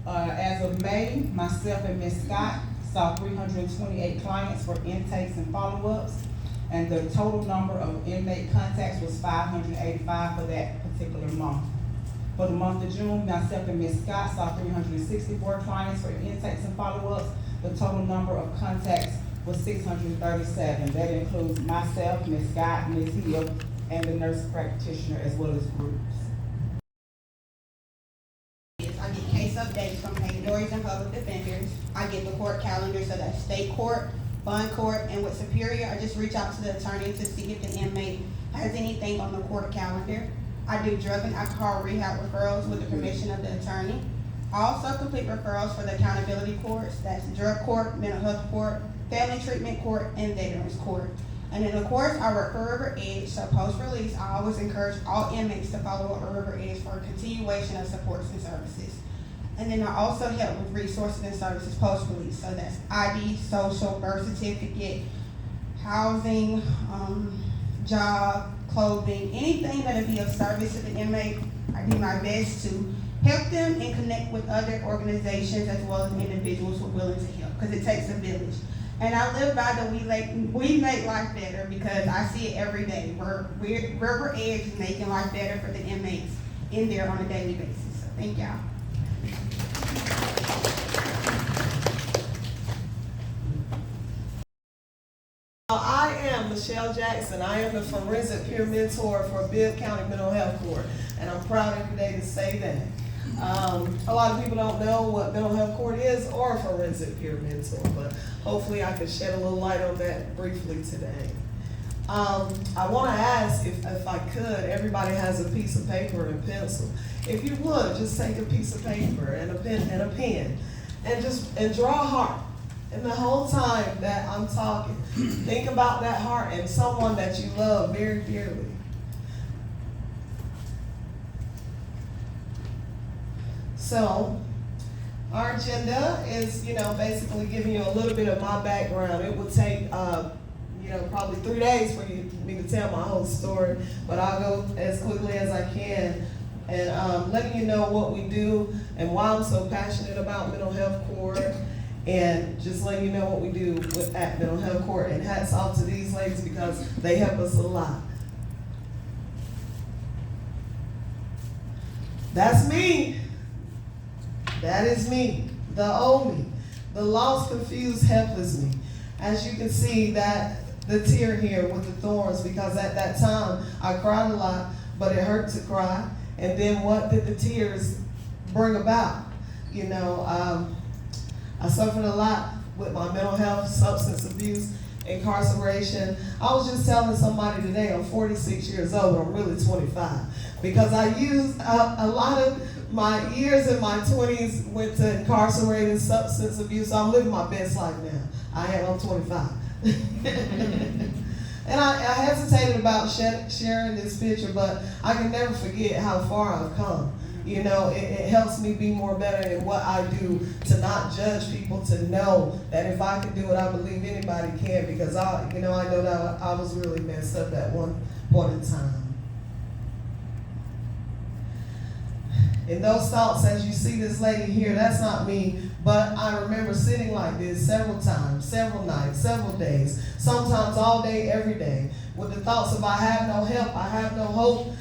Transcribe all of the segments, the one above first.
As of May, myself and Ms. Scott saw 328 clients for intakes and follow-ups, and the total number of inmate contacts was 585 for that particular month. For the month of June, myself and Ms. Scott saw 364 clients for intakes and follow-ups. The total number of contacts was 637. That includes myself, Ms. Scott, Ms. Hill, and the nurse practitioner, as well as groups. I get case updates from lawyers and public defenders. I get the court calendar, so that's state court, bond court, and with Superior, I just reach out to the attorney to see if the inmate has anything on the court calendar. I do drug and alcohol rehab referrals with the permission of the attorney. I also complete referrals for the accountability courts, that's drug court, mental health court, family treatment court, and veterans court. And then of course, I work for River Edge, so post-release, I always encourage all inmates to follow up River Edge for a continuation of supports and services. And then I also help with resources and services post-release, so that's ID, social, birth certificate, housing, job, clothing, anything that'll be of service to the inmate. I do my best to help them and connect with other organizations as well as individuals who are willing to help, because it takes a village. And I live by the we make life better, because I see it every day. River Edge is making life better for the inmates in there on a daily basis. So thank y'all. I am Michelle Jackson. I am the forensic peer mentor for Bibb County Mental Health Court, and I'm proud every day to say that. A lot of people don't know what mental health court is or a forensic peer mentor, but hopefully I can shed a little light on that briefly today. I want to ask if I could, everybody has a piece of paper and pencil. If you would, just take a piece of paper and a pen and draw a heart. And the whole time that I'm talking, think about that heart and someone that you love very dearly. So, our agenda is, basically giving you a little bit of my background. It would take, probably 3 days for me to tell my whole story, but I'll go as quickly as I can and letting you know what we do and why I'm so passionate about mental health court, and just letting you know what we do at mental health court. And hats off to these ladies because they help us a lot. That's me. That is me, the old me, the lost, confused, helpless me. As you can see, that the tear here with the thorns, because at that time I cried a lot, but it hurt to cry. And then what did the tears bring about? I suffered a lot with my mental health, substance abuse, incarceration. I was just telling somebody today, I'm 46 years old, but I'm really 25, because I used a lot of my years in my 20s went to incarcerated substance abuse. So I'm living my best life now. I'm 25. And I hesitated about sharing this picture, but I can never forget how far I've come. It helps me be more better in what I do, to not judge people, to know that if I can do it, I believe anybody can, because I know that I was really messed up at one point in time. And those thoughts, as you see this lady here, that's not me, but I remember sitting like this several times, several nights, several days, sometimes all day, every day, with the thoughts of I have no help, I have no hope,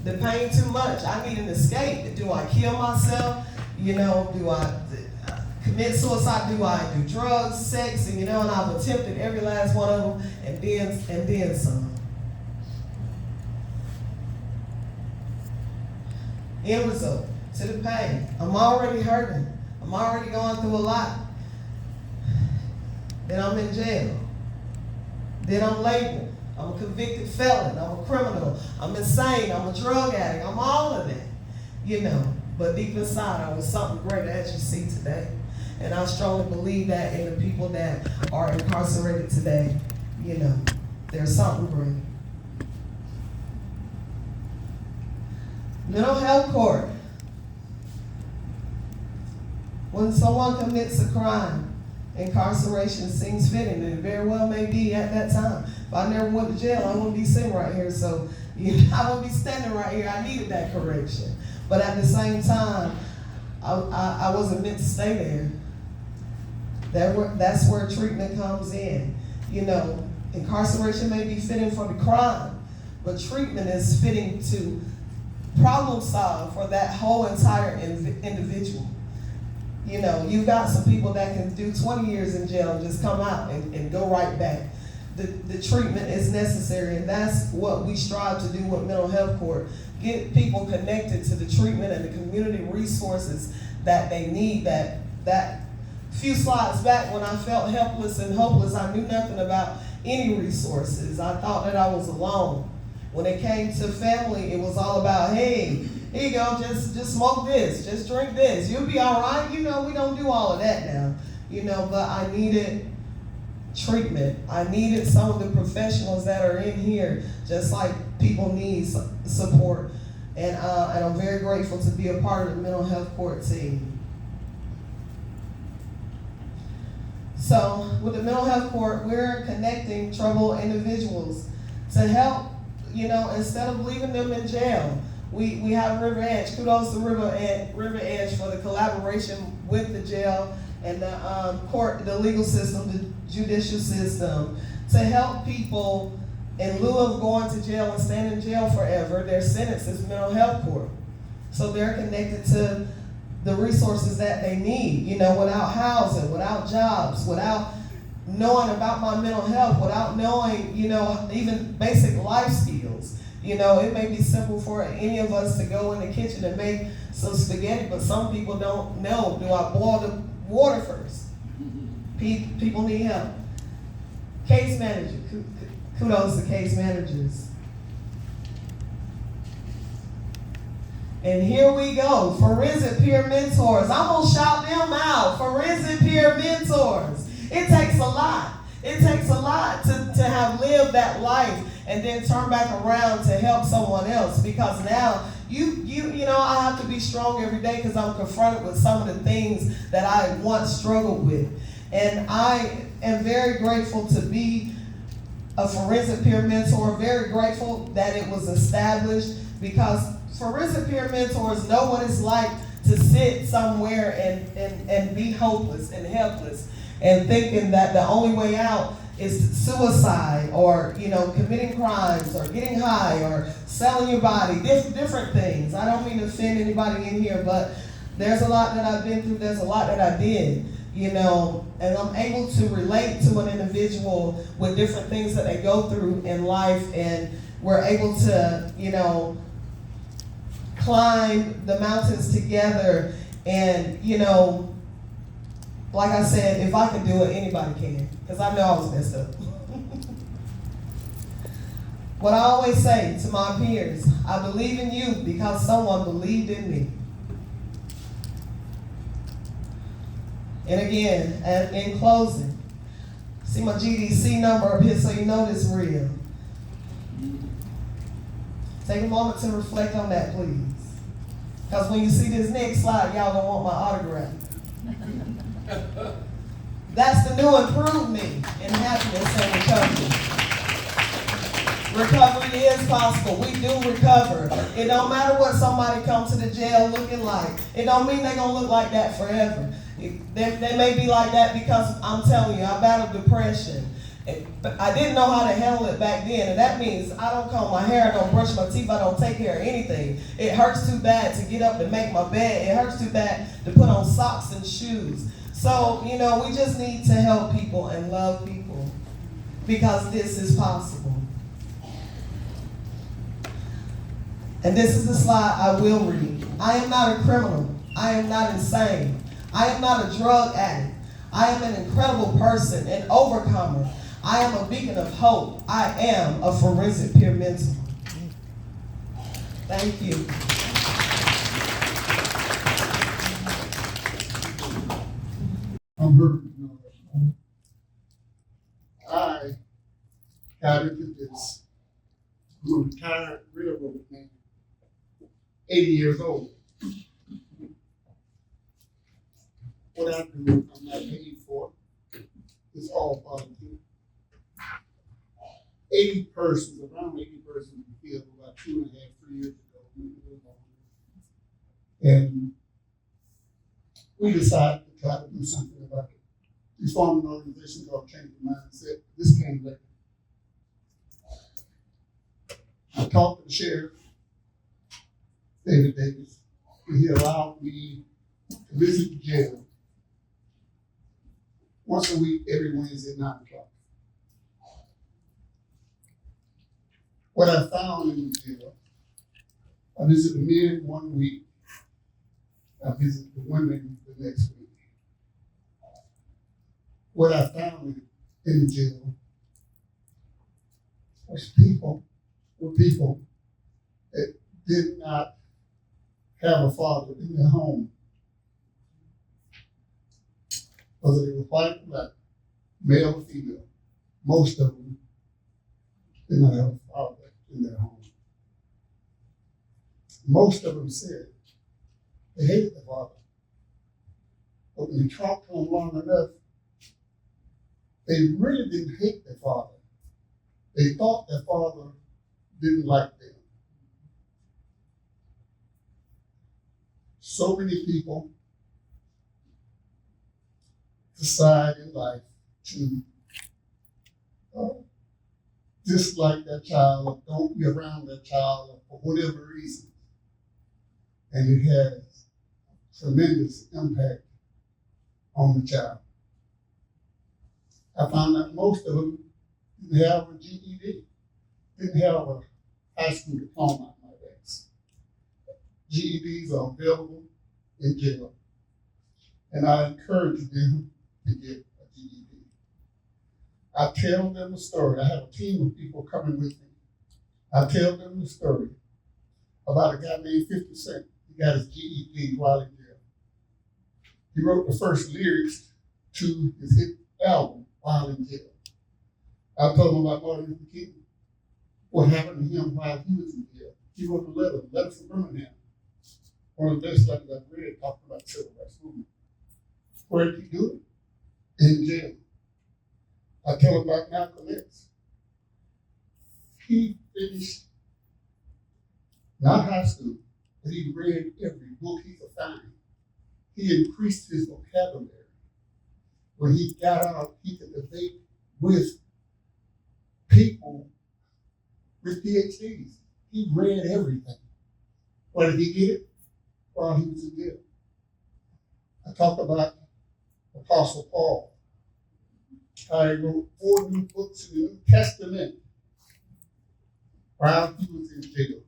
the pain too much, I need an escape. Do I kill myself? Do I commit suicide? Do I do drugs, sex? And I've attempted every last one of them, and then some. End result, to the pain. I'm already hurting. I'm already going through a lot. Then I'm in jail. Then I'm labeled. I'm a convicted felon. I'm a criminal. I'm insane. I'm a drug addict. I'm all of that, But deep inside, I was something greater, as you see today. And I strongly believe that in the people that are incarcerated today, there's something great. Mental health court. When someone commits a crime, incarceration seems fitting, and it very well may be at that time. If I never went to jail, I wouldn't be sitting right here, so I wouldn't be standing right here. I needed that correction. But at the same time, I wasn't meant to stay there. That's where treatment comes in. You know, incarceration may be fitting for the crime, but treatment is fitting to problem solve for that whole entire individual. You know, you've got some people that can do 20 years in jail and just come out and go right back. The treatment is necessary, and that's what we strive to do with mental health court. Get people connected to the treatment and the community resources that they need. That few slides back, when I felt helpless and hopeless, I knew nothing about any resources. I thought that I was alone. When it came to family, it was all about, hey, here you go, just smoke this, just drink this, you'll be all right. You know, we don't do all of that now. You know, but I needed treatment. I needed some of the professionals that are in here, just like people need support. And I'm very grateful to be a part of the mental health court team. So with the mental health court, we're connecting troubled individuals to help, you know, instead of leaving them in jail. We have River Edge. Kudos to River Edge for the collaboration with the jail and the court, the legal system, the judicial system, to help people in lieu of going to jail and staying in jail forever. Their sentence is mental health court. So they're connected to the resources that they need, you know, without housing, without jobs, without knowing about my mental health, without knowing, you know, even basic life skills. You know, it may be simple for any of us to go in the kitchen and make some spaghetti, but some people don't know, do I boil the water first? People need help. Case manager, kudos to case managers. And here we go, forensic peer mentors. I'm gonna shout them out, forensic peer mentors. It takes a lot. It takes a lot to have lived that life and then turn back around to help someone else, because now you know, I have to be strong every day because I'm confronted with some of the things that I once struggled with. And I am very grateful to be a forensic peer mentor, very grateful that it was established, because forensic peer mentors know what it's like to sit somewhere and be hopeless and helpless and thinking that the only way out is suicide, or, you know, committing crimes, or getting high, or selling your body, different things. I don't mean to offend anybody in here, but there's a lot that I've been through, there's a lot that I did, you know, and I'm able to relate to an individual with different things that they go through in life, and we're able to, you know, climb the mountains together. And, you know, like I said, if I can do it, anybody can, because I know I was messed up. What I always say to my peers, I believe in you because someone believed in me. And again, and in closing, see my GDC number up here so you know this real. Take a moment to reflect on that, please. Because when you see this next slide, y'all gonna want my autograph. That's the new improved me in happiness and recovery. Recovery is possible. We do recover. It don't matter what somebody comes to the jail looking like. It don't mean they're gonna look like that forever. They may be like that because I'm telling you, I battled depression. But I didn't know how to handle it back then, and that means I don't comb my hair, I don't brush my teeth, I don't take care of anything. It hurts too bad to get up and make my bed. It hurts too bad to put on socks and shoes. So, you know, we just need to help people and love people, because this is possible. And this is the slide I will read. I am not a criminal. I am not insane. I am not a drug addict. I am an incredible person, an overcomer. I am a beacon of hope. I am a forensic peer mentor. Thank you. I'm Herbert. I got into this. I'm a retired railroad man, 80 years old. What I do, I'm not paid for. It's all volunteer. 80 persons, around 80 persons were killed about 2.5, 3 years ago. And we decided to try to do something about it. We formed an organization called Change the Mindset. This came later. I talked to the sheriff, David Davis, and he allowed me to visit the jail once a week, every Wednesday at 9 o'clock. What I found in the jail, I visited the men 1 week, I visited the women the next week. What I found in the jail was people that did not have a father in their home. Whether they were white or black, male or female, most of them did not have a father in their home. Most of them said they hated their father. But when you talked to them long enough, they really didn't hate their father. They thought their father didn't like them. So many people decide in life to dislike that child or don't be around that child for whatever reason. And it has tremendous impact on the child. I found that most of them didn't have a GED, didn't have a high school diploma, my ex. GEDs are available in jail, and I encourage them to get a GED. I tell them a story. I have a team of people coming with me. I tell them the story about a guy named 50 Cent. He got his GED while in jail. He wrote the first lyrics to his hit album while in jail. I told him about Martin Luther King, what happened to him while he was in jail. He wrote a letter from Birmingham. One of the best letters I've read talking about the civil rights movement. Where did he do it? In jail. I tell him about Malcolm X. He finished not high school, but he read every book he could find. He increased his vocabulary. When he got out, he could debate with people with PhDs. He read everything. Where did he get it? While he was in jail. I talk about Apostle Paul. I wrote 4 new books in the New Testament while he was in jail.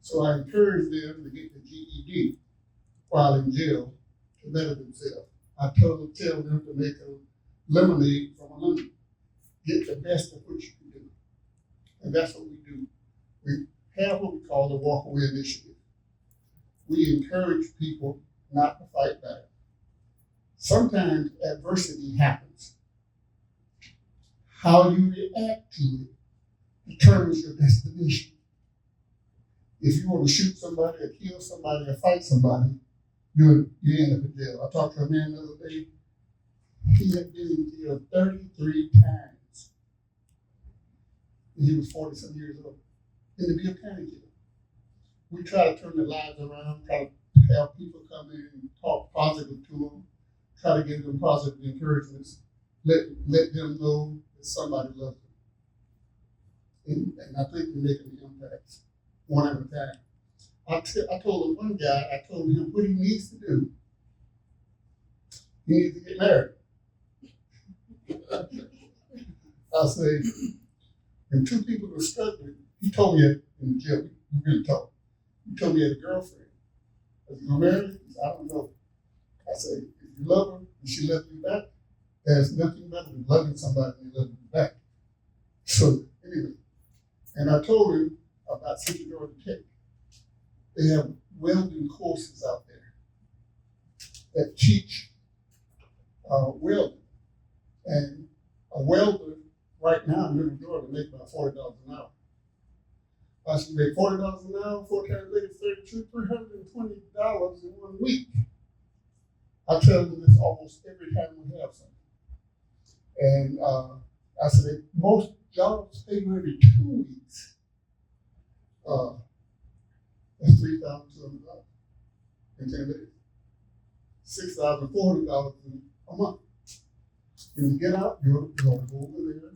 So I encourage them to get the GED while in jail to better themselves. I tell them to make a lemonade from a lemon. Get the best of what you can do. And that's what we do. We have what we call the Walkaway Initiative. We encourage people not to fight back. Sometimes adversity happens. How you react to it determines your destination. If you want to shoot somebody or kill somebody or fight somebody, you end up in jail. I talked to a man the other day. He had been in jail 33 times. And he was 40-some years old in the Bibb County jail. We try to turn their lives around, try to have people come in and talk positive to them, try to give them positive encouragements, let them know that somebody loves them. And I think we're making the impact one at a time. I told him one guy, I told him what he needs to do. He needs to get married. I say, when 2 people were struggling, he told me in the jail, we really talked. He told me he had a girlfriend. Is he gonna marry her? I don't know. I say, if you love her and she loves you back, there's nothing better than loving somebody and loving you back. So anyway, and I told him about Central Georgia Tech. They have welding courses out there that teach welding. And a welder right now in Middle Georgia makes about $40 an hour. I should make $40 an hour, 4 times 8 is $32, $320 in 1 week. I tell them this almost every time we have something. And I said, most jobs pay you every 2 weeks. That's $3,200 in 10 days. $6,400 a month. When you get out, you're gonna go over there.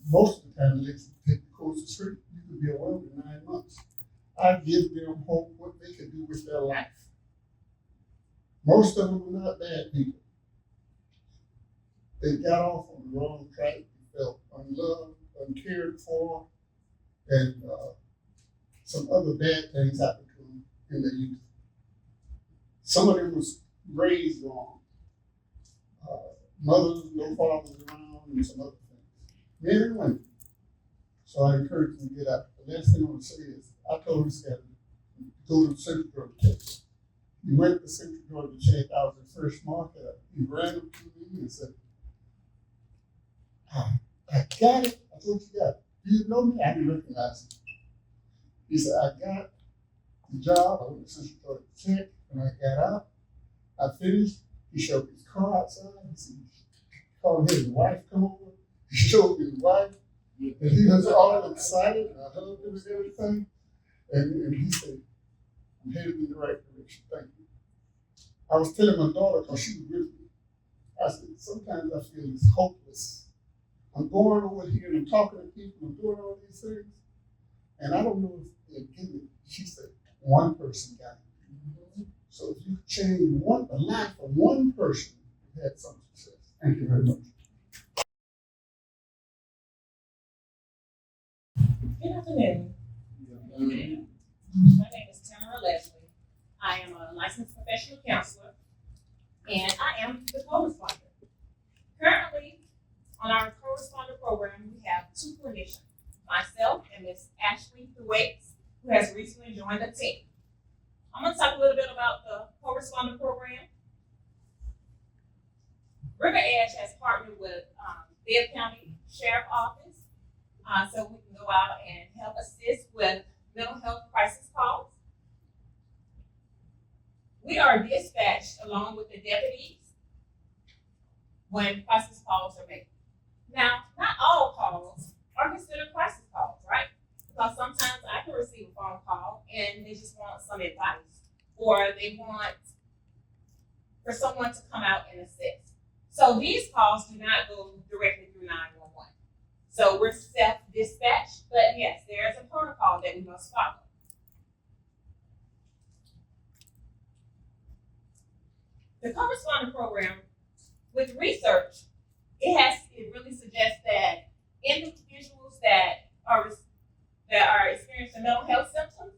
Most of the time, they take you across the street, you could be away for 9 months. I give them hope what they can do with their life. Most of them are not bad people. They got off on the wrong track, they felt unloved, uncared for, and some other bad things happened to them in their youth. Some of them was raised wrong. Mothers, no fathers around, and some other things. Men and women. So I encourage them to get out. The last thing I want to say is, I told this guy to go to Central Georgia Tech. He went to Central Georgia Tech. I was at first market. He ran up to me and said, I got it. I thought you got it. Do you know me? I didn't recognize him. He said, I got the job. I went to Central Georgia Tech. When I got out, I finished. He showed me his car outside. He called his wife come over. He showed me his wife. And he was all excited. And I hugged him and everything. And he said, I'm headed in the right direction. Thank you. I was telling my daughter, because she was with me, I said, sometimes I feel it's hopeless. I'm going over here and I'm talking to people and doing all these things. And I don't know if they're getting it. She said, one person got it. So if you change the life of one person, you've had some success. Thank you very much. Good afternoon. My name is Tamara Leslie. I am a licensed professional counselor, and I am the co-responder. Currently, on our co-responder program, we have 2 clinicians, myself and Ms. Ashley Thwaites, who has recently joined the team. I'm going to talk a little bit about the co-responder program. River Edge has partnered with Bibb County Sheriff Office, so we can go out and help assist with mental health crisis calls. We are dispatched along with the deputies when crisis calls are made. Now, not all calls are considered crisis calls, right? Because sometimes I can receive a phone call and they just want some advice, or they want for someone to come out and assist. So these calls do not go directly through 911. So we're self-dispatched, but yes, there is a protocol that we must follow. The co-responder program, with research, it really suggests that individuals that are experiencing mental health symptoms,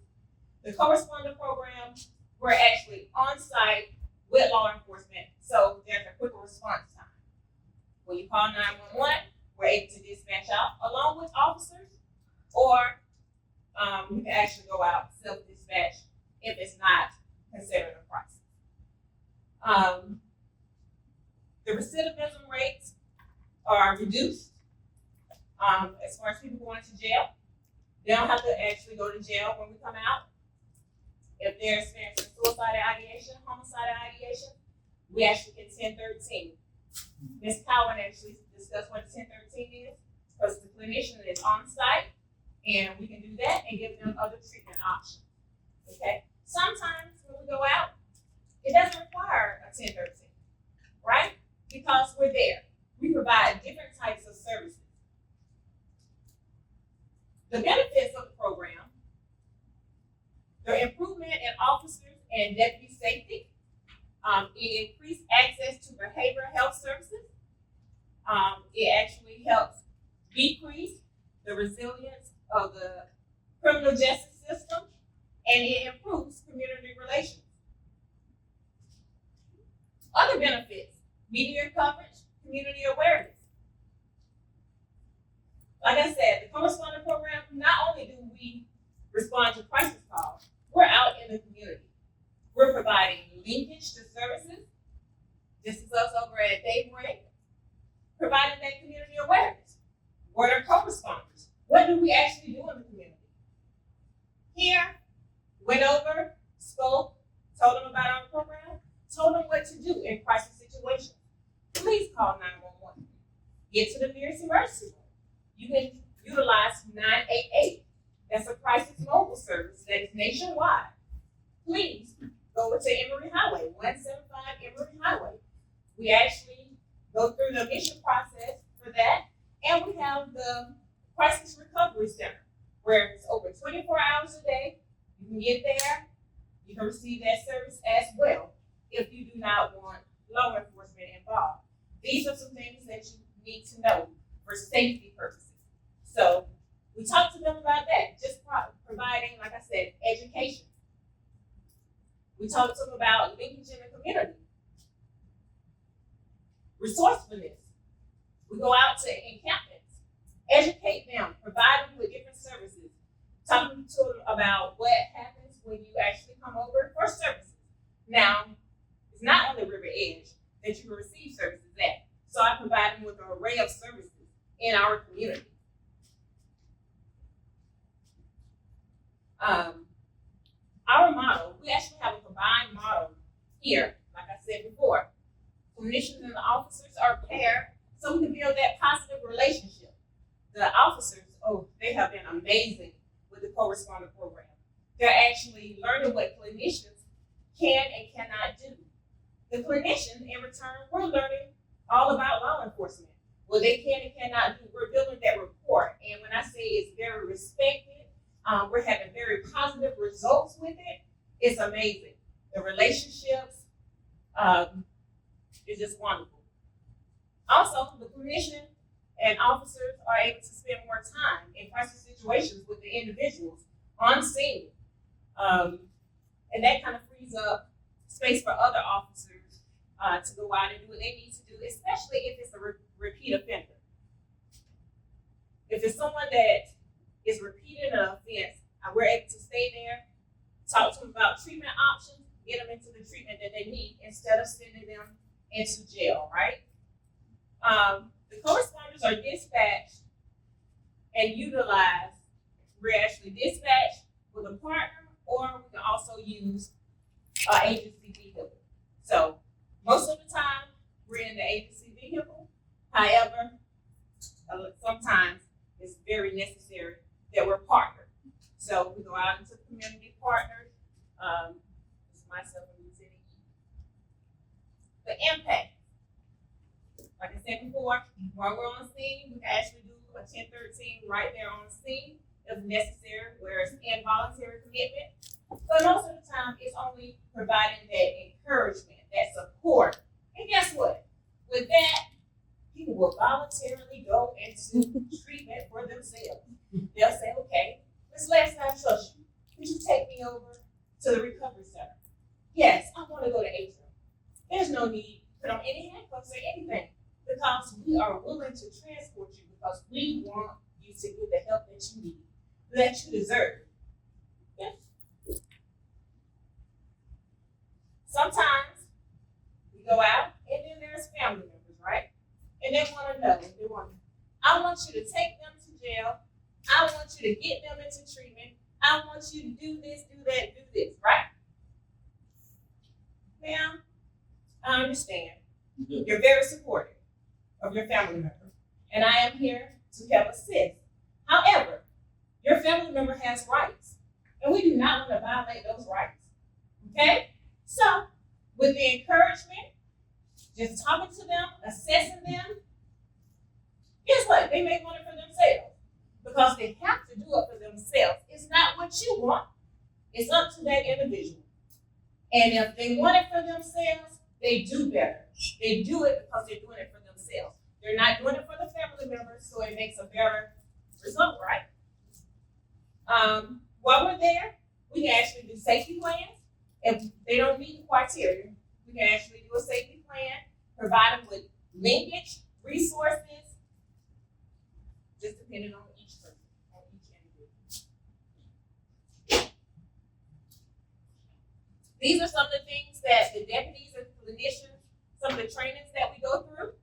the co-responder program, we're actually on site with law enforcement, so there's a quicker response time. When you call 911, we're able to dispatch out along with officers, or you can actually go out self-dispatch if it's not considered a crisis. The recidivism rates are reduced as far as people going to jail. They don't have to actually go to jail when we come out. If they're experiencing suicidal ideation, homicidal ideation, we actually get 1013. Ms. Cowan actually discussed what 1013 is, because the clinician is on site, and we can do that and give them other treatment options. Okay. Sometimes when we go out, it doesn't require a 1013, right? Because we're there. We provide different types of services. The benefits of the program, the improvement in officers and deputy safety, it increased access to behavioral health services. It actually helps decrease the resilience of the criminal justice system, and it improves community relations. Other benefits, media coverage, community awareness. Like I said, the co-responder program, not only do we respond to crisis calls, we're out in the community. We're providing linkage to services. This is us over at Daybreak, providing that community awareness. What are co-responders? What do we actually do in the community? Here, went over, spoke, told them about our program, told them what to do in crisis situations. Please call 911. Get to the nearest emergency room. You can utilize 988. That's a crisis mobile service that is nationwide. Please go over to Emory Highway, 175 Emory Highway. We actually go through the admission process for that, and we have the crisis recovery center, where it's over 24 hours a day. You can get there, you can receive that service as well, if you do not want law enforcement involved. These are some things that you need to know for safety purposes. So we talked to them about that, just providing, like I said, education. We talked to them about linkage in the community, resourcefulness. We go out to encampments, educate them, provide them with different services, talking to them about what happens when you actually come over for services. Now, it's not on the river edge that you can receive services at. So I provide them with an array of services in our community. Our model, we actually have a combined model here, like I said before. Clinicians and the officers are paired so we can build that positive relationship. The officers, they have been amazing with the co-responder program. They're actually learning what clinicians can and cannot do. The clinicians, in return, we're learning all about law enforcement. What they can and cannot do, we're building that rapport. And when I say it's very respected, we're having very positive results with it. It's amazing. The relationships is just wonderful. Also, the clinician and officers are able to spend more time in crisis situations with the individuals on scene. And that kind of frees up space for other officers to go out and do what they need to do, especially if it's a repeat offender. If it's someone that is repeating an offense, we're able to stay there, talk to them about treatment options, get them into the treatment that they need instead of sending them into jail, right? The co-responders are dispatched and utilized. We're actually dispatched with a partner, or we can also use our agency vehicle. So most of the time, we're in the agency vehicle. However, sometimes it's very necessary that we're partnered. So we go out into the community partners. It's myself and Lieutenant E. The impact. Like I said before, while we're on scene, we can actually do a 1013 right there on scene if necessary, where it's involuntary commitment. But most of the time, it's only providing that encouragement, that support. And guess what? With that, people will voluntarily go into treatment for themselves. They'll say, okay, this last time I trust you. Could you take me over to the recovery center? Yes, I want to go to atrium. There's no need to put on any handcuffs or anything, because we are willing to transport you because we want you to get the help that you need, that you deserve. Yes. Sometimes we go out and then there's family members, right? And they want to know, I want you to take them to jail. I want you to get them into treatment. I want you to do this, do that, do this, right? Ma'am, I understand. You're very supportive of your family member, and I am here to help assist. However, your family member has rights, and we do not want to violate those rights, okay? So, with the encouragement, just talking to them, assessing them, guess what? They may want it for themselves, because they have to do it for themselves. It's not what you want. It's up to that individual. And if they want it for themselves, they do better. They do it because they're doing it for themselves. They're not doing it for the family members, so it makes a better result, right? While we're there, we can actually do safety plans. If they don't meet the criteria, we can actually do a safety plan, provide them with linkage, resources, just depending on each person, on each individual. These are some of the things that the deputies and clinicians, some of the trainings that we go through.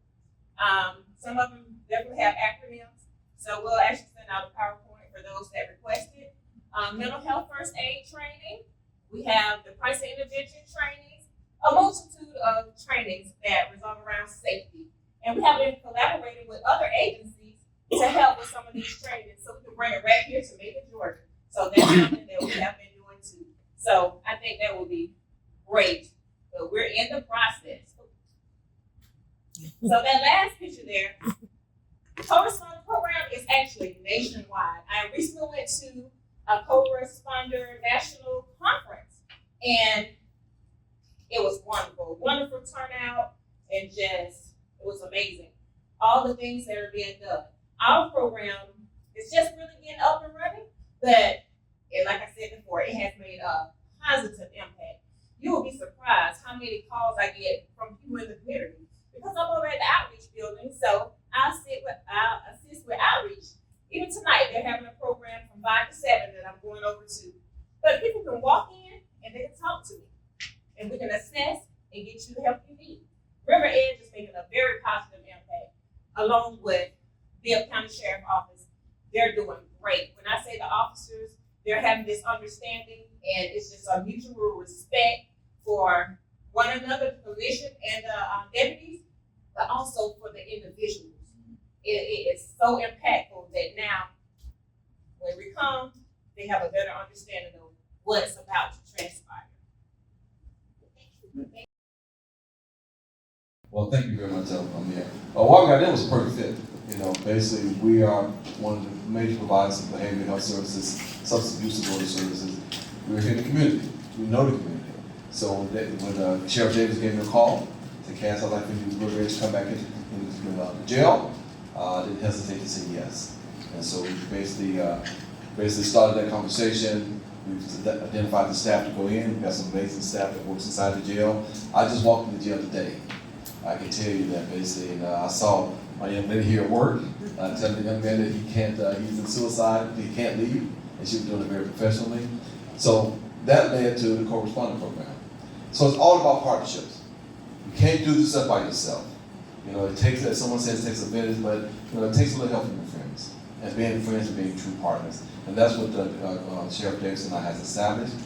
Some of them definitely have acronyms, so we'll actually send out a PowerPoint for those that request it. Mental health first aid training. We have the crisis intervention trainings, a multitude of trainings that revolve around safety. And we have been collaborating with other agencies to help with some of these trainings, so we can bring it right here to Macon, Georgia. So that's something that we have been doing too. So I think that will be great. great, but we're in the process. So that last picture there, co-responder program is actually nationwide. I recently went to a co-responder national conference, and it was wonderful turnout, and just, it was amazing. All the things that are being done. Our program is just really getting up and running, but like I said before, it has made a positive impact. You will be surprised how many calls I get from people in the community, because I'm over at the outreach building, so I'll assist with outreach. Even tonight, they're having a program from 5 to 7 that I'm going over to. But people can walk in and they can talk to me, and we can assess and get you the help you need. River Edge is making a very positive impact, along with Bibb County Sheriff Office. They're doing great. When I say the officers, they're having this understanding, and it's just a mutual respect for one another, the commission and the deputies, but also for the individuals. It is so impactful that now, when we come, they have a better understanding of what's about to transpire. Well, thank you very much, Amir. What we got in was a perfect fit. You know, basically, we are one of the major providers of behavioral health services, substance abuse disorder services. We're here in the community. We know the community. So when Sheriff Davis gave me a call to cast our life into the River Edge to come back into the jail, didn't hesitate to say yes. And so we basically started that conversation. We've identified the staff to go in. We've got some amazing staff that works inside the jail. I just walked in the jail today. I can tell you that basically, I saw my young lady here at work, telling the young man that he can't, he's in suicide, he can't leave, and she was doing it very professionally. So that led to the co-responder program. So it's all about partnerships. You can't do this stuff by yourself. You know, it takes, as someone says, it takes a village, but you know, it takes a little help from your friends, and being friends and being true partners. And that's what Sheriff Davis and I has established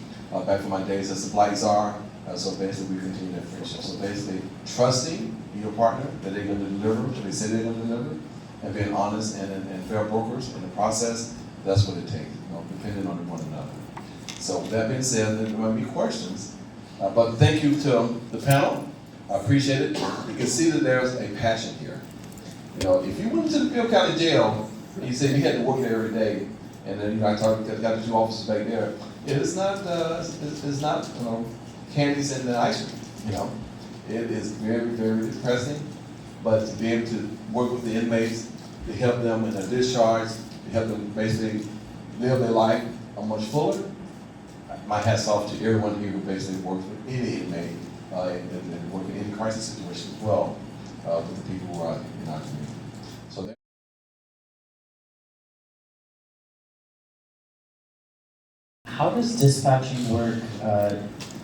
back from my days as the Blight Czar. So basically, we continue that friendship. So basically, trusting your partner that they're going to deliver what they say they're going to deliver, and being honest and fair brokers in the process. That's what it takes. You know, depending on one another. So with that being said, there might be questions, but thank you to the panel. I appreciate it. You can see that there's a passion here. You know, if you went to the Bibb County Jail and you said you had to work there every day, and then I got the 2 officers back there, it's not you know, candies and ice cream. You know, it is very, very depressing. But to be able to work with the inmates, to help them in their discharge, to help them basically live their life much fuller, my hat's off to everyone here who basically works with any inmate and work in any crisis situation as well with the people who are in our community. So. How does dispatching work?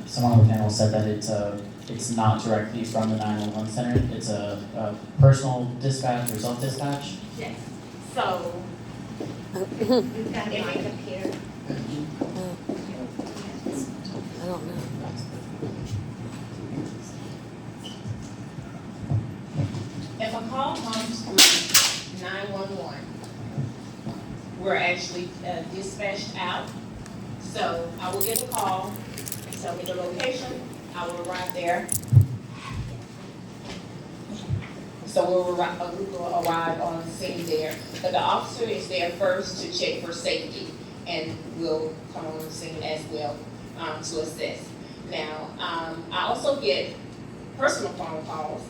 Someone on the panel said that it's not directly from the 911 center. It's a personal dispatch or self-dispatch. Yes. So You've got a mic up here. I don't know. if a call comes through 911, we're actually dispatched out. So I will get a call, tell me the location, I will arrive there. So we will arrive on the scene there. But the officer is there first to check for safety, and will come on the scene as well to assess. Now, I also get personal phone calls.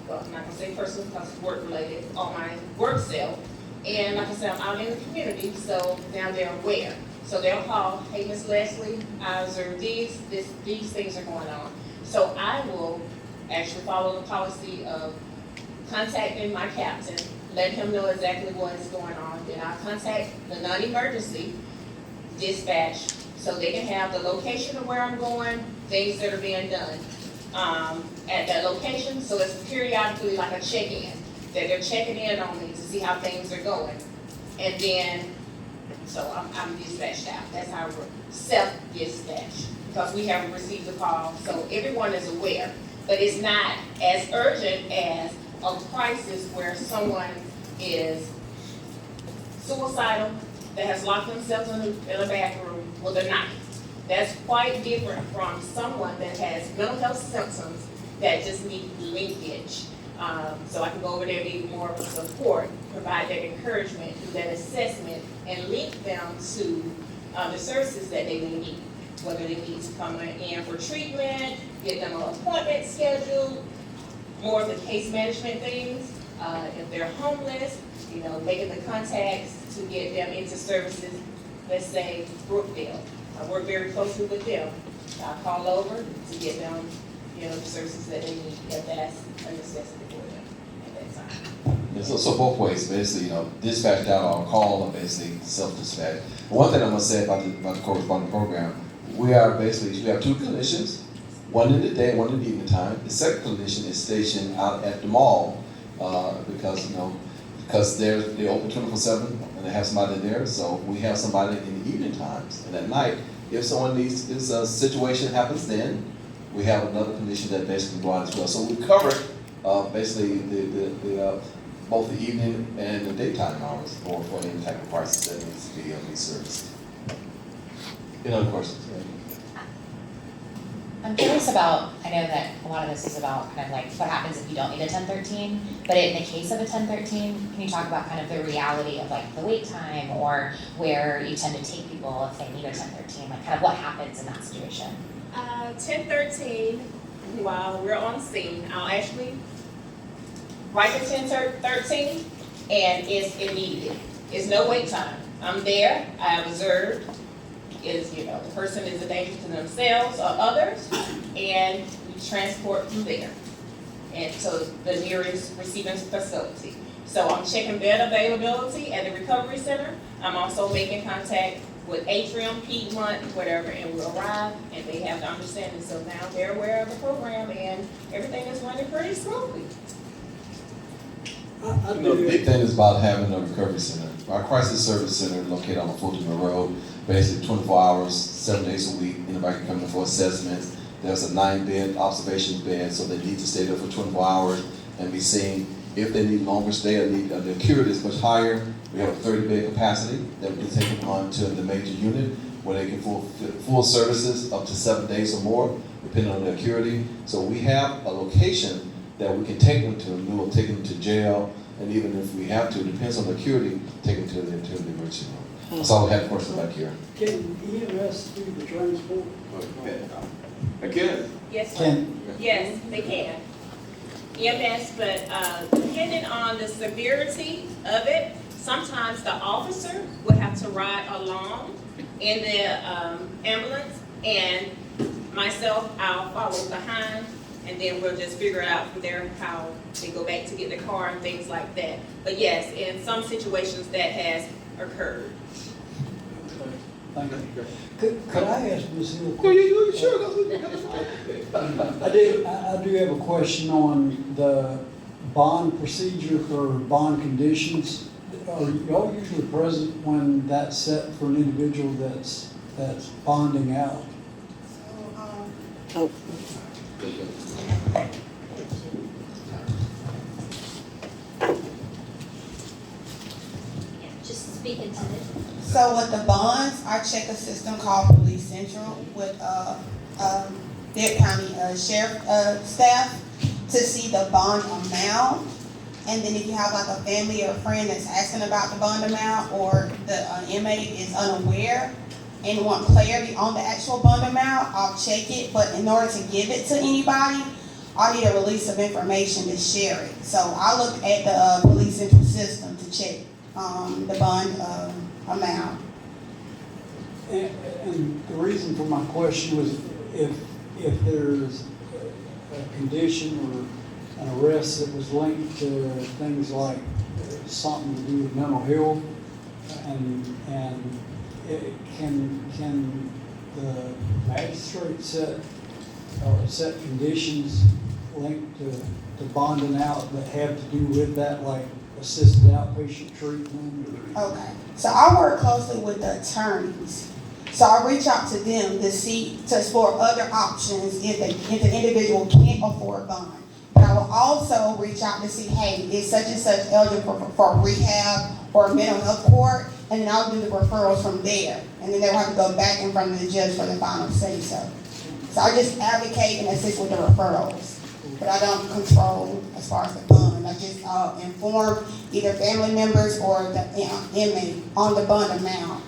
Well, I'm not gonna say personal because it's work related, on my work cell. And like I said, I'm out in the community, so now they're aware. So they'll call, hey, Miss Leslie, I observed these things are going on. So I will actually follow the policy of contacting my captain, let him know exactly what is going on. Then I'll contact the non-emergency dispatch so they can have the location of where I'm going, things that are being done at that location. So it's periodically like a check-in, that they're checking in on me to see how things are going. And then, so I'm dispatched out. That's how we're self-dispatched, because we haven't received the call. So everyone is aware, but it's not as urgent as a crisis where someone is suicidal, that has locked themselves in a bathroom with a knife. That's quite different from someone that has mental health symptoms that just need linkage. So I can go over there, be more of a support, provide that encouragement, do that assessment, and link them to the services that they may need. Whether they need to come in for treatment, get them an appointment scheduled, more of the case management things. If they're homeless, making the contacts to get them into services, let's say Brookdale. I work very closely with them. I call over to get them, the services that they need if that's a necessity for them at that time. Yeah, so both ways, basically, dispatch out or call or basically self-dispatch. One thing I'm gonna say about the corresponding program, we have two clinicians, one in the day, one in the evening time. The second clinician is stationed out at the mall, because they're open 24/7 and they have somebody there. So we have somebody in the evening times and at night. If a situation happens then, we have another clinician that basically go out as well. So we cover basically the both the evening and the daytime hours for any type of crisis that needs to be serviced. Any other questions? I'm curious about, I know that a lot of this is about kind of like what happens if you don't need a 1013, but in the case of a 1013, can you talk about kind of the reality of like the wait time or where you tend to take people if they need a 1013, like kind of what happens in that situation? 1013, while we're on scene, I'll actually write the 1013 and it's immediate. It's no wait time. I'm there, I have observed. The person is a danger to themselves or others, and we transport from there. And so the nearest receiving facility. So I'm checking bed availability at the recovery center. I'm also making contact with Atrium, Piedmont, whatever, and we'll arrive, and they have the understanding. So now they're aware of the program, and everything is running pretty smoothly. The big thing is about having a recovery center. Our crisis service center is located on Fulton Road, basically 24 hours, 7 days a week. Anybody can come in for assessments. There's a 9-bed observation bed, so they need to stay there for 24 hours and be seen. If they need longer stay or the acuity is much higher, we have a 30-bed capacity that we can take them on to the major unit where they can full services up to 7 days or more, depending on the acuity. So we have a location that we can take them to, and we will take them to jail, and even if we have to, it depends on the acuity, take them to the emergency room. That's all we have, question back here. Can EMS do the transport? Again? Yes, sir. Yes, they can. EMS, but depending on the severity of it, sometimes the officer will have to ride along in the ambulance, and myself, I'll follow behind, and then we'll just figure out from there how they go back to get the car and things like that. But yes, in some situations that has occurred. Thank you. Could I ask Ms. Hill? Sure. I do have a question on the bond procedure or bond conditions. Are y'all usually present when that's set for an individual that's bonding out? Oh, Yeah, just speak into it. So with the bonds, I check a system called Police Central with Bibb County Sheriff staff to see the bond amount. And then if you have like a family or a friend that's asking about the bond amount, or the inmate is unaware and want clarity on the actual bond amount, I'll check it. But in order to give it to anybody, I need a release of information to share it. So I look at the Police Central system to check the bond amount. And the reason for my question was if there's a condition or an arrest that was linked to things like something to do with mental health, and it can the magistrate set conditions linked to bonding out that have to do with that, like assisted outpatient treatment? Okay, so I work closely with the attorneys. So I reach out to them to explore other options if the individual can't afford bond. But I will also reach out to see, hey, is such and such eligible for rehab or mental health court? and then I'll do the referrals from there. And then they'll have to go back in front of the judge for the final say so. So I just advocate and assist with the referrals. But I don't control as far as the bond. I just inform either family members or the inmate on the bond amount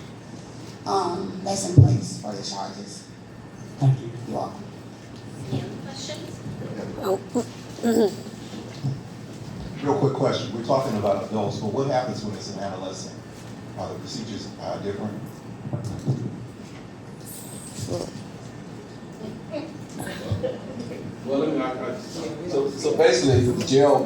that's in place for the charges. Thank you. You're welcome. Any other questions? Real quick question. We're talking about adults, but what happens when it's an adolescent? Are the procedures different? Well, let me, so basically, the jail,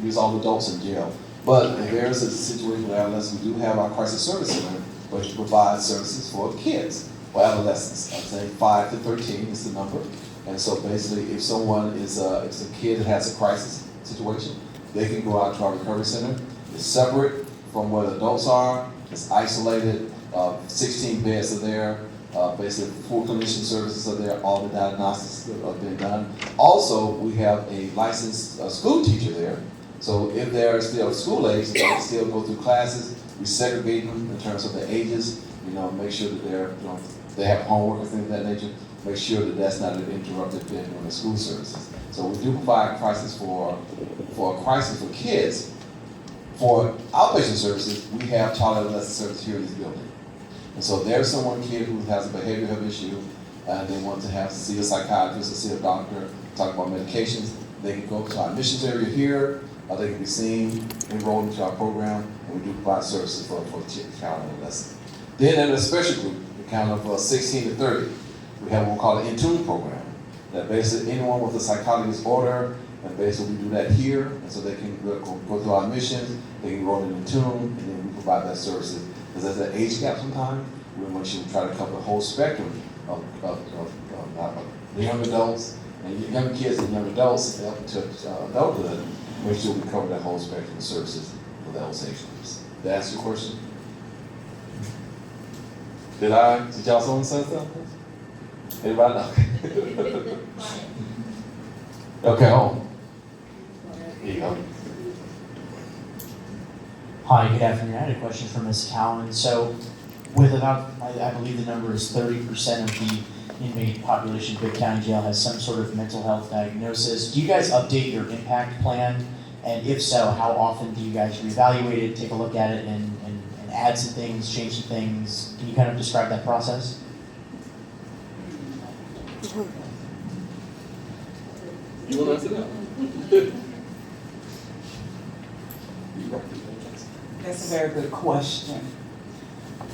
use all adults in jail. But if there is a situation with adolescents, we do have our crisis service center, which provides services for kids, or adolescents. I'm saying 5 to 13 is the number. And so basically, if someone is it's a kid that has a crisis situation, they can go out to our recovery center. It's separate from where the adults are. It's isolated. 16 beds are there. Basically, full clinician services are there. All the diagnostics have been done. Also, we have a licensed school teacher there. So if they're still school age, they can still go through classes. We segregate them in terms of their ages. Make sure that they have homework and things of that nature. Make sure that that's not an interrupted bit on the school services. So we do provide crisis for crisis for kids. For outpatient services, we have child and adolescent services here in this building. And so there's kid who has a behavioral health issue, and they want to see a psychiatrist or see a doctor, talk about medications. They can go to our admissions area here, or they can be seen, enrolled into our program, and we do provide services for child and adolescent. Then in a special group, the count of 16 to 30, we have what we call an in-tune program. That basically anyone with a psychotic disorder, and basically we do that here, and so they can go through our admissions, they can enroll in tune, and then we provide that services. Because there's an age gap sometimes, we want you to try to cover the whole spectrum of the young adults, and young kids and young adults up to adulthood, make sure we cover that whole spectrum of services for those age groups. Did I answer your question? Did y'all someone say something? Anybody know? Okay, home. Here you go. Hi, good afternoon. I had a question for Ms. Cowan. So with about, I believe the number is 30% of the inmate population in Bibb County Jail has some sort of mental health diagnosis. Do you guys update your impact plan? And if so, how often do you guys reevaluate it, take a look at it, and add some things, change some things? Can you kind of describe that process? You want to answer that? That's a very good question.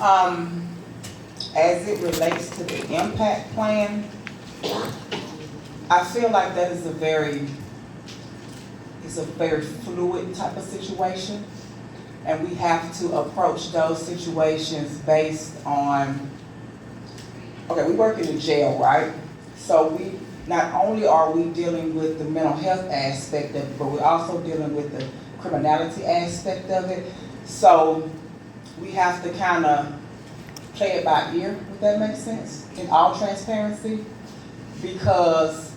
As it relates to the impact plan, I feel like that is a very fluid type of situation. And we have to approach those situations based on, okay, we work in the jail, right? So not only are we dealing with the mental health aspect of it, but we're also dealing with the criminality aspect of it. So we have to kind of play it by ear, if that makes sense, in all transparency, because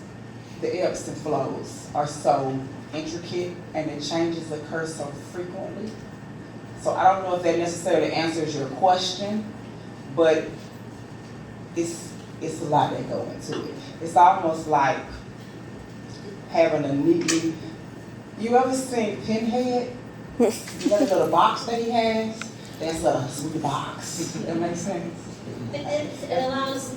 the ebbs and flows are so intricate and the changes occur so frequently. So I don't know if that necessarily answers your question, but it's a lot that go into it. It's almost like having a neatly, you ever seen Pinhead? You know the little box that he has? That's a sweet box. That makes sense? It allows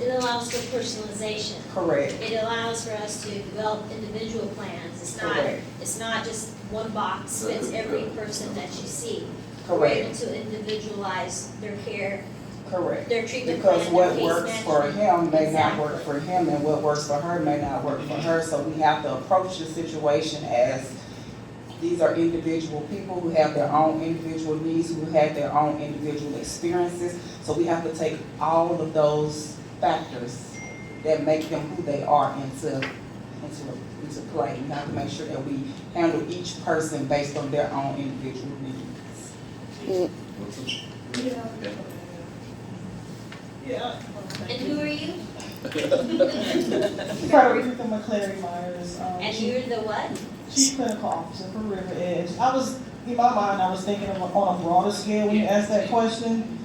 for personalization. Correct. It allows for us to develop individual plans. Correct. It's not just one box fits every person that you see. We're Correct. able to individualize their care, Correct. their treatment Because plan, what their case works for management. him may not Exactly. work for him, and what works for her may not work for her. So we have to approach the situation as these are individual people who have their own individual needs, who have their own individual experiences. So we have to take all of those factors that make them who they are into play. We have to make sure that we handle each person based on their own individual needs. Yeah. And who are you? Frederica McClary Myers, And you're the what? Chief Clinical Officer for River Edge. I was in my mind, I was thinking of on a broader scale when you asked that question.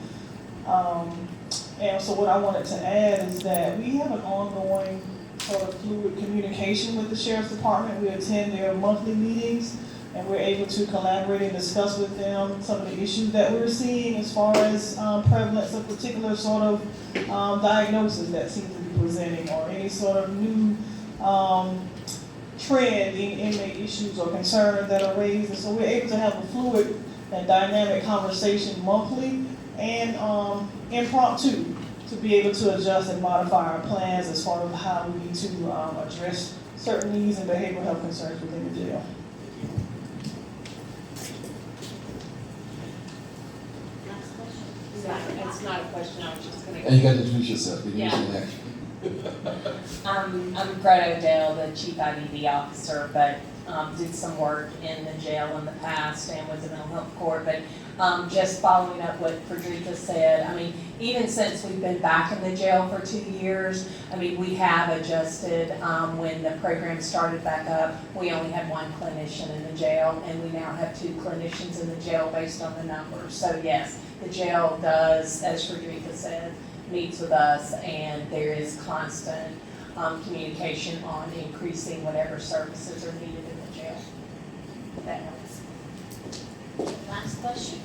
And so what I wanted to add is that we have an ongoing sort of fluid communication with the Sheriff's Department. We attend their monthly meetings, and we're able to collaborate and discuss with them some of the issues that we're seeing as far as prevalence of particular sort of diagnoses that seem to be presenting, or any sort of new trend in inmate issues or concerns that are raised. And so we're able to have a fluid and dynamic conversation monthly and impromptu to be able to adjust and modify our plans as far as how we need to address certain needs and behavioral health concerns within the jail. Last question. It's not a question, I was just gonna. And you got to introduce yourself, you Yeah. need action. I'm Greta Odell, the chief IDB officer, but did some work in the jail in the past and was a mental health court. But just following up what Frederica said, I mean, even since we've been back in the jail for 2 years, I mean, we have adjusted. When the program started back up, we only had one clinician in the jail, and we now have 2 clinicians in the jail based on the numbers. So yes, the jail does, as Frederica said, meets with us, and there is constant communication on increasing whatever services are needed in the jail. That helps. Last question.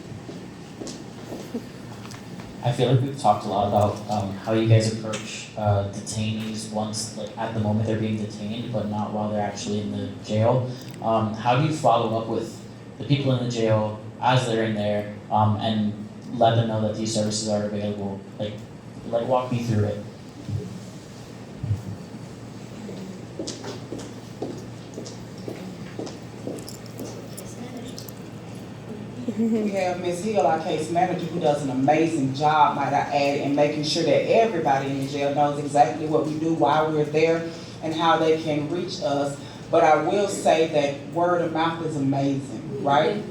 I feel like we've talked a lot about how you guys approach detainees once, like at the moment they're being detained, but not while they're actually in the jail. How do you follow up with the people in the jail as they're in there, and let them know that these services are available? Like walk me through it. We have Ms. Hill, our case manager, who does an amazing job, might I add, in making sure that everybody in the jail knows exactly what we do, why we're there, and how they can reach us. But I will say that word of mouth is amazing, right?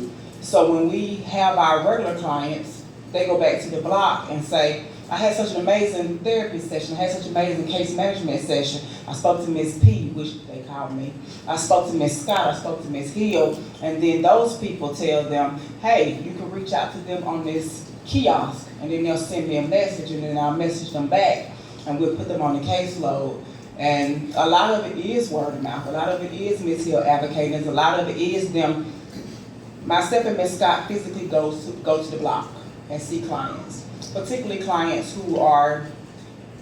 So when we have our regular clients, they go back to the block and say, I had such an amazing therapy session, I had such an amazing case management session. I spoke to Ms. P, which they called me. I spoke to Ms. Scott, I spoke to Ms. Hill, and then those people tell them, hey, you can reach out to them on this kiosk, and then they'll send me a message, and then I'll message them back, and we'll put them on the caseload. And a lot of it is word of mouth, a lot of it is Ms. Hill advocating, a lot of it is them. Myself and Ms. Scott physically go to the block and see clients, particularly clients who are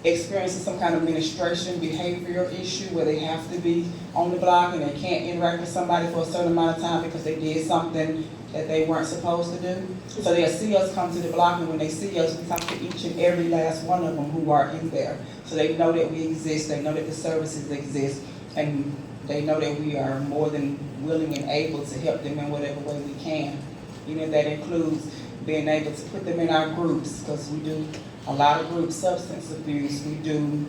experiencing some kind of administration behavioral issue where they have to be on the block and they can't interact with somebody for a certain amount of time because they did something that they weren't supposed to do. So they'll see us come to the block, and when they see us, we talk to each and every last one of them who are in there. So they know that we exist, they know that the services exist, and they know that we are more than willing and able to help them in whatever way we can. Even that includes being able to put them in our groups, because we do a lot of group substance abuse. We do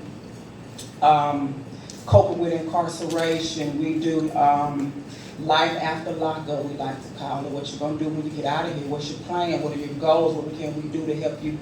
coping with incarceration. We do life after lockup, we like to call it. What you're gonna do when you get out of here? What's your plan? What are your goals? What can we do to help you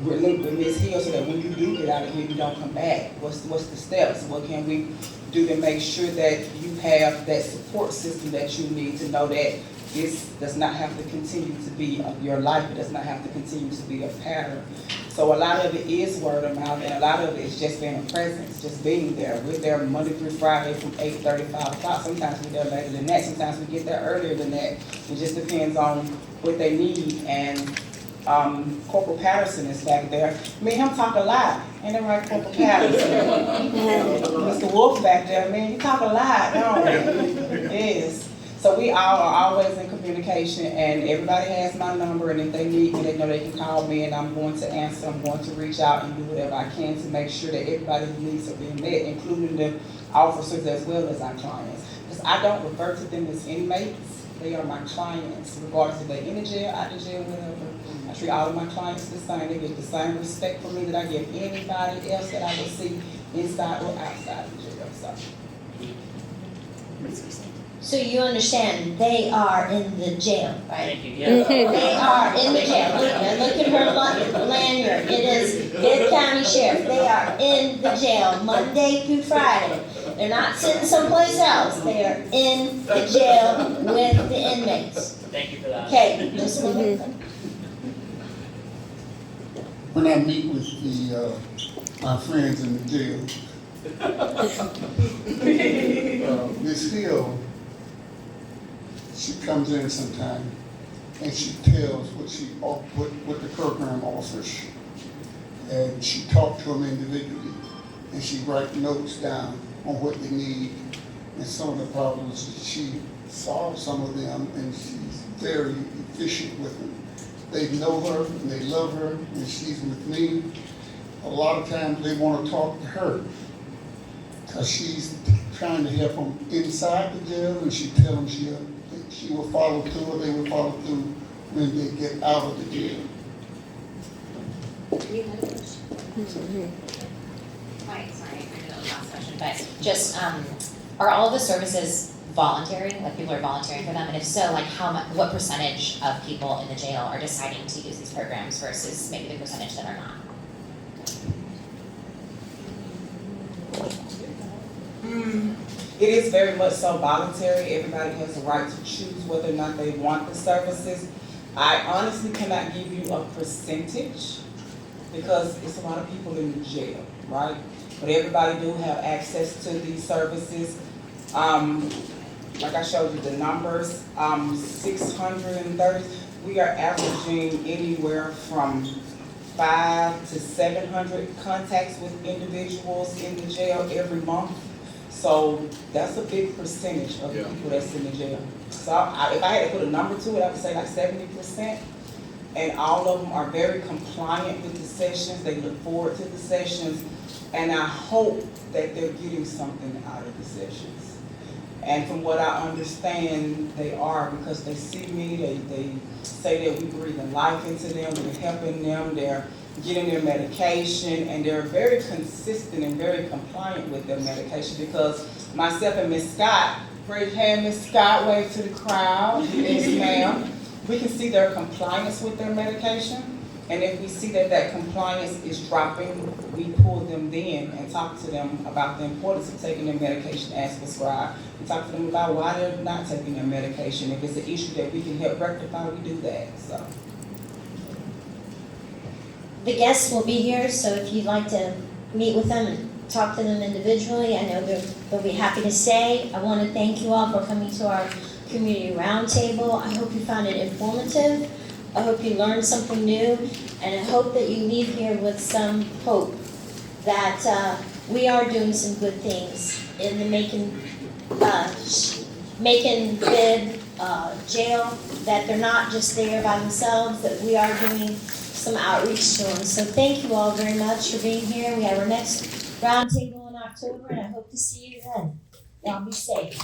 relate with Ms. Hill so that when you do get out of here, you don't come back? What's the steps? What can we do to make sure that you have that support system that you need to know that this does not have to continue to be your life. It does not have to continue to be a pattern. So a lot of it is word of mouth, and a lot of it is just being a presence, just being there. We're there Monday through Friday from 8:30 to 5 o'clock. Sometimes we're there later than that. Sometimes we get there earlier than that. It just depends on what they need. And Corporal Patterson is back there. Me and him talk a lot. Ain't that right, Corporal Patterson? Mr. Wolf back there, man, you talk a lot, don't you? Yes. So we all are always in communication, and everybody has my number, and if they need me, they know they can call me, and I'm going to answer. I'm going to reach out and do whatever I can to make sure that everybody's needs are being met, including the officers as well as our clients. Because I don't refer to them as inmates. They are my clients, regardless if they're in the jail, out of jail, whatever. I treat all of my clients the same. They get the same respect from me that I give anybody else that I will see inside or outside the jail. So you understand, they are in the jail, right? Thank you. Yeah. They are in the jail. Look at her lanyard. It is Bibb County Sheriff. They are in the jail Monday through Friday. They're not sitting someplace else. They are in the jail with the inmates. Thank you for that. Okay, Ms. Miller? When I meet with my friends in the jail, Ms. Hill, she comes in sometime and she tells what the program offers. And she talks to them individually and she writes notes down on what they need and some of the problems. She solves some of them and she's very efficient with them. They know her and they love her and she's with me. A lot of times they want to talk to her because she's trying to help them inside the jail and she tells them she will follow through or they will follow through when they get out of the jail. You had a question? Sorry, I know that was last question, but just, are all of the services voluntary, like people are volunteering for them, and if so, like what percentage of people in the jail are deciding to use these programs versus maybe the percentage that are not? It is very much so voluntary. Everybody has the right to choose whether or not they want the services. I honestly cannot give you a percentage because it's a lot of people in the jail, right? But everybody do have access to these services. Like I showed you the numbers, 630, we are averaging anywhere from 500 to 700 contacts with individuals in the jail every month. So that's a big percentage of the people that's in the jail. So if I had to put a number to it, I would say like 70%. And all of them are very compliant with the sessions. They look forward to the sessions. And I hope that they're getting something out of the sessions. And from what I understand, they are, because they see me, they say that we're breathing life into them, we're helping them, they're getting their medication, and they're very consistent and very compliant with their medication, because myself and Ms. Scott, raise your hand, Ms. Scott, wave to the crowd, yes ma'am. We can see their compliance with their medication, and if we see that that compliance is dropping, we pull them then and talk to them about the importance of taking their medication as prescribed. We talk to them about why they're not taking their medication. If it's an issue that we can help rectify, we do that, so. The guests will be here, so if you'd like to meet with them and talk to them individually, I know they'll be happy to stay. I want to thank you all for coming to our community roundtable. I hope you found it informative. I hope you learned something new, and I hope that you leave here with some hope that we are doing some good things in the making Bibb jail, that they're not just there by themselves, that we are doing some outreach to them. So thank you all very much for being here. We have our next roundtable in October, and I hope to see you then. Y'all be safe.